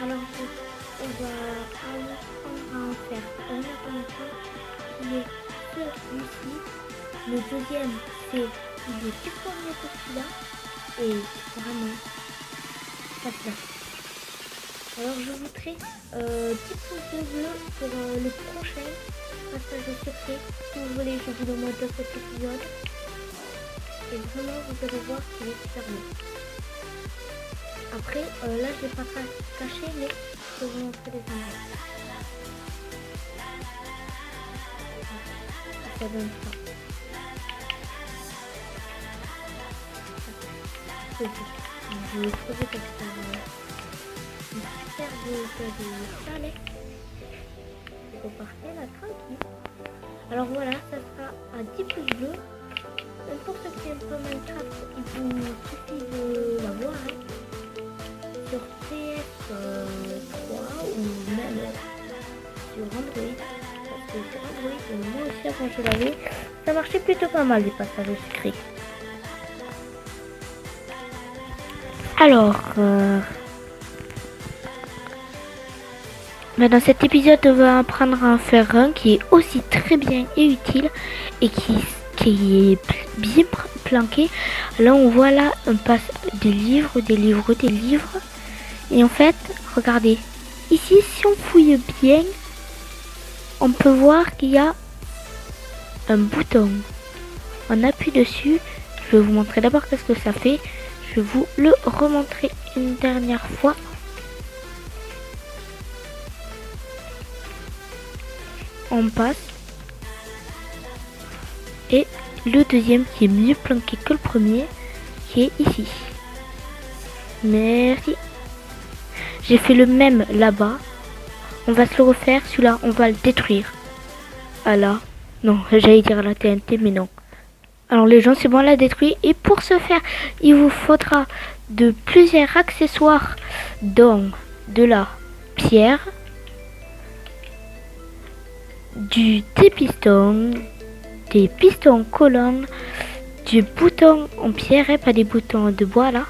Alors, on va apprendre à en faire un attention qui est celui-ci. Le deuxième, c'est il est plus premier que celui-là. Et vraiment, ça fait. Alors, je vous ferai 10 pouces bleus pour le prochain passage secret. Si vous voulez, je vous le montre dans cet épisode. Et vraiment, vous allez voir qu'il est super beau. Après, là, je ne vais pas cacher, mais je vais vous montrer les images. Ça donne ça. C'est beau. Je vais trouver comme ça. Une super beau chalet. Vous repartez là, tranquille. Alors voilà, ça sera à 10 pouces bleus. N'importe qui aime pas Minecraft, il vous suffit de la voir. Sur PS3 ou même sur Android, parce que sur Android, moi aussi quand je l'avais, ça marchait plutôt pas mal les passages secrets. Alors, dans cet épisode, on va apprendre à en faire un qui est aussi très bien et utile et qui est bien planqué. Là, on voit là, on passe des livres. Et en fait, regardez, ici, si on fouille bien, on peut voir qu'il y a un bouton. On appuie dessus. Je vais vous montrer d'abord qu'est-ce que ça fait. Je vais vous le remontrer une dernière fois. On passe. Et le deuxième qui est mieux planqué que le premier, qui est ici. Merci. J'ai fait le même là-bas. On va se le refaire. Celui-là, on va le détruire. Ah là. Non, j'allais dire la TNT, mais non. Alors les gens, c'est bon, on l'a détruit. Et pour ce faire, il vous faudra de plusieurs accessoires. Donc, de la pierre. Des pistons colonnes. Du bouton en pierre, et pas des boutons de bois là.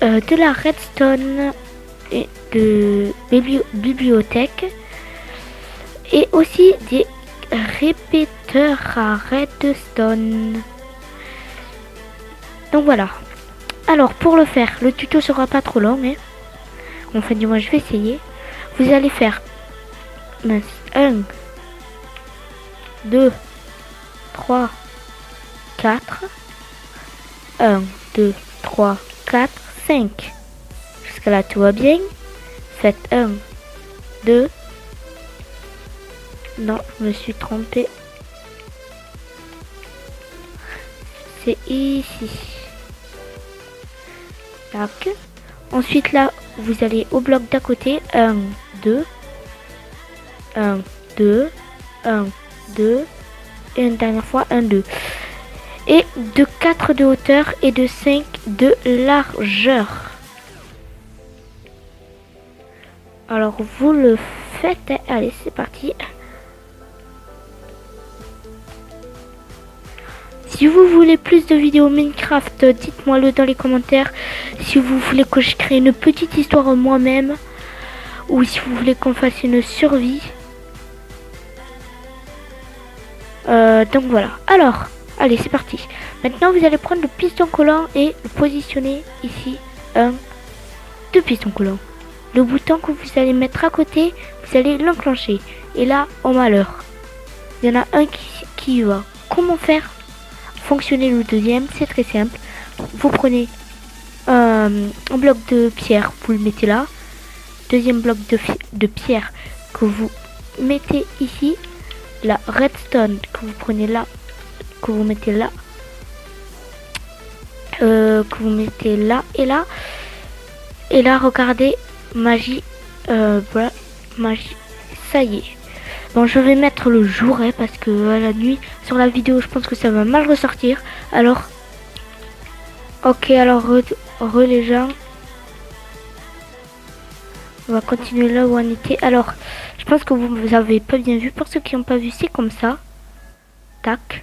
De la redstone. Et de bibliothèque et aussi des répéteurs à redstone. Donc voilà. Alors pour le faire, le tuto sera pas trop long, mais enfin du moins je vais essayer. Vous allez faire 1, 2, 3, 4. 1, 2, 3, 4, 5. Jusqu'à là, tout va bien. Faites 1, 2. Non, je me suis trompée. C'est ici. Tac. Ensuite, là, vous allez au bloc d'à côté. 1, 2. 1, 2. 1, 2. Et une dernière fois, 1, 2. Et de 4 de hauteur et de 5 de largeur. Alors vous le faites. Allez, c'est parti. Si vous voulez plus de vidéos Minecraft, dites-moi le dans les commentaires. Si vous voulez que je crée une petite histoire moi-même, ou si vous voulez qu'on fasse une survie. Donc voilà. Alors, allez, c'est parti. Maintenant, vous allez prendre le piston collant et le positionner ici. 1, 2 pistons collants. Le bouton que vous allez mettre à côté, vous allez l'enclencher. Et là, au malheur, il y en a un qui y va. Comment faire fonctionner le deuxième? C'est très simple. Vous prenez un bloc de pierre, vous le mettez là. Deuxième bloc de pierre que vous mettez ici. La redstone que vous prenez là, que vous mettez là. Que vous mettez là et là. Et là, regardez. Magie, magie, ça y est. Bon, je vais mettre le jour, hein, parce que la nuit, sur la vidéo, je pense que ça va mal ressortir. Alors, ok, alors, les gens. On va continuer là où on était. Alors, je pense que vous avez pas bien vu. Pour ceux qui n'ont pas vu, c'est comme ça. Tac.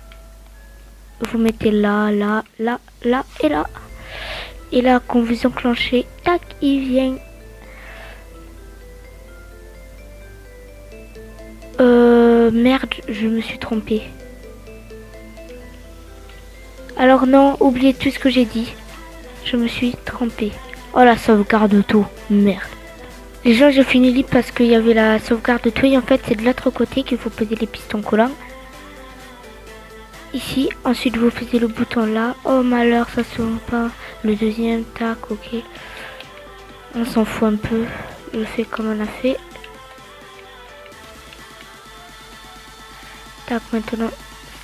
Vous mettez là, là, là, là et là. Et là, quand vous enclenchez, tac, il vient. Merde, je me suis trompée. Alors non, oubliez tout ce que j'ai dit. Je me suis trompée. Oh, la sauvegarde auto. Merde. Les gens, j'ai fini libre parce qu'il y avait la sauvegarde auto. Et en fait, c'est de l'autre côté qu'il faut poser les pistons collants. Ici, ensuite vous posez le bouton là. Oh malheur, ça se voit pas. Le deuxième, tac, ok. On s'en fout un peu. Je fais comme on a fait. Tac, maintenant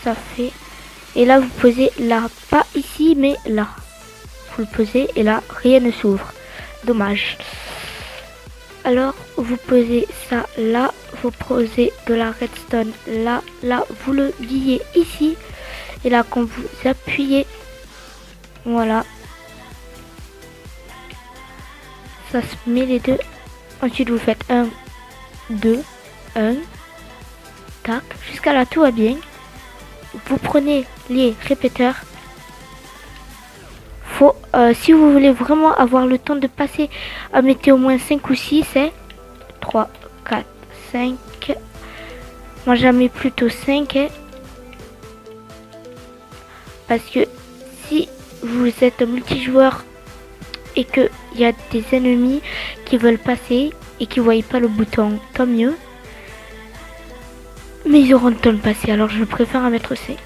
ça fait. Et là vous posez là, pas ici mais là. Vous le posez et là rien ne s'ouvre. Dommage. Alors vous posez ça là, vous posez de la redstone là, là, vous le liez ici. Et là quand vous appuyez, voilà. Ça se met les deux. Ensuite vous faites 1, 2, 1. Tac, jusqu'à là tout va bien. Vous prenez les répéteurs. Faut, si vous voulez vraiment avoir le temps de passer, mettez au moins 5 ou 6, hein. 3, 4, 5. Moi j'en mets plutôt 5. Hein. Parce que si vous êtes multijoueur et qu'il y a des ennemis qui veulent passer et qui ne voient pas le bouton, tant mieux. Mais ils auront le temps de passer, alors je préfère en mettre 5.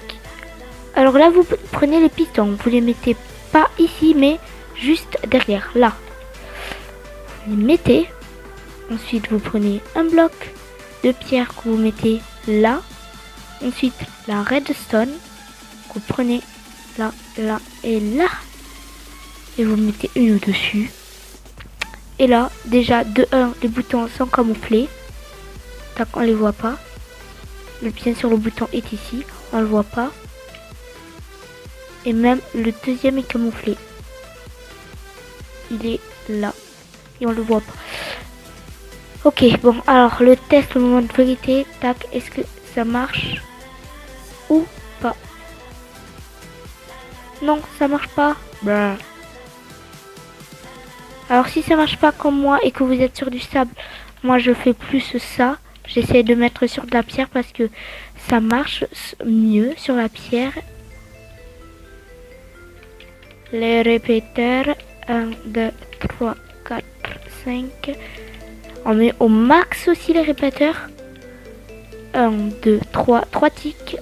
Alors là, vous prenez les pistons. Vous les mettez pas ici, mais juste derrière, là. Vous les mettez. Ensuite, vous prenez un bloc de pierre que vous mettez là. Ensuite, la redstone que vous prenez là, là et là. Et vous mettez une au-dessus. Et là, déjà, de 1, les boutons sont camouflés. Tac, on les voit pas. Le pied sur le bouton est ici, on le voit pas. Et même le deuxième est camouflé. Il est là. Et on le voit pas. Ok, bon, alors le test au moment de vérité. Tac, est-ce que ça marche ou pas? Non, ça marche pas. Bah. Alors si ça marche pas comme moi et que vous êtes sur du sable, moi je fais plus ça. J'essaie de mettre sur de la pierre parce que ça marche mieux sur la pierre. Les répéteurs. 1, 2, 3, 4, 5. On met au max aussi les répéteurs. 1, 2, 3. 3 tics.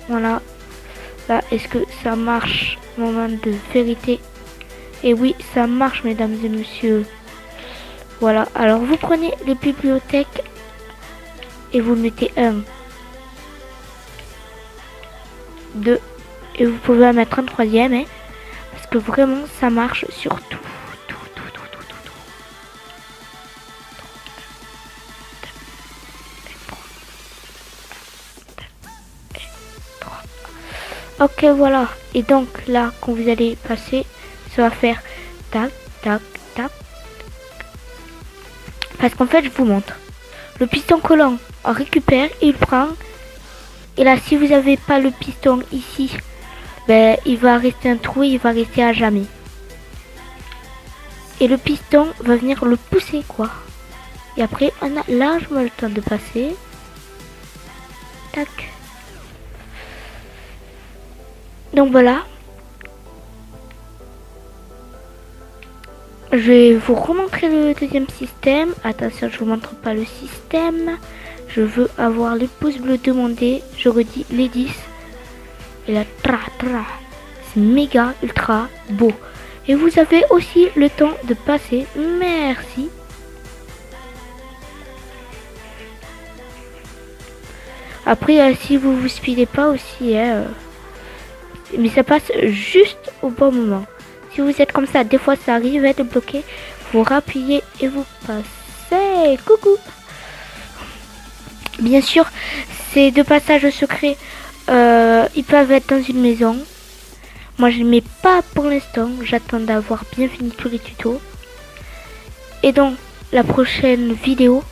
Voilà. Là, est-ce que ça marche? Moment de vérité. Et oui, ça marche, mesdames et messieurs. Voilà, alors vous prenez les bibliothèques et vous mettez 1, 2 et vous pouvez en mettre un troisième, hein, parce que vraiment ça marche sur tout. Ok, voilà. Et donc là, quand vous allez passer, ça va faire tac, tac, tac. Parce qu'en fait, je vous montre. Le piston collant, on récupère et il prend. Et là, si vous n'avez pas le piston ici, ben, il va rester un trou et il va rester à jamais. Et le piston va venir le pousser, quoi. Et après, on a largement le temps de passer. Tac. Donc voilà. Je vais vous remontrer le deuxième système. Attention, je vous montre pas le système. Je veux avoir les pouces bleus demandés. Je redis les 10. Et là, c'est méga ultra beau. Et vous avez aussi le temps de passer. Merci. Après, si vous vous speedez pas aussi, mais ça passe juste au bon moment. Si vous êtes comme ça, des fois ça arrive à être bloqué. Vous rappuyez et vous passez. Coucou. Bien sûr, ces deux passages secrets, ils peuvent être dans une maison. Moi, je ne les mets pas pour l'instant. J'attends d'avoir bien fini tous les tutos. Et donc, la prochaine vidéo,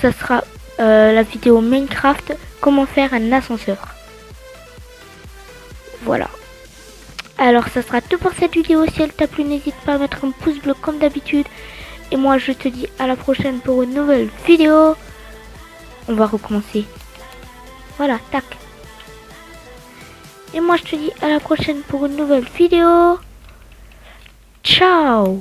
ça sera la vidéo Minecraft, comment faire un ascenseur. Voilà. Alors, ça sera tout pour cette vidéo. Si elle t'a plu, n'hésite pas à mettre un pouce bleu comme d'habitude. Et moi, je te dis à la prochaine pour une nouvelle vidéo. On va recommencer. Voilà, tac. Et moi, je te dis à la prochaine pour une nouvelle vidéo. Ciao.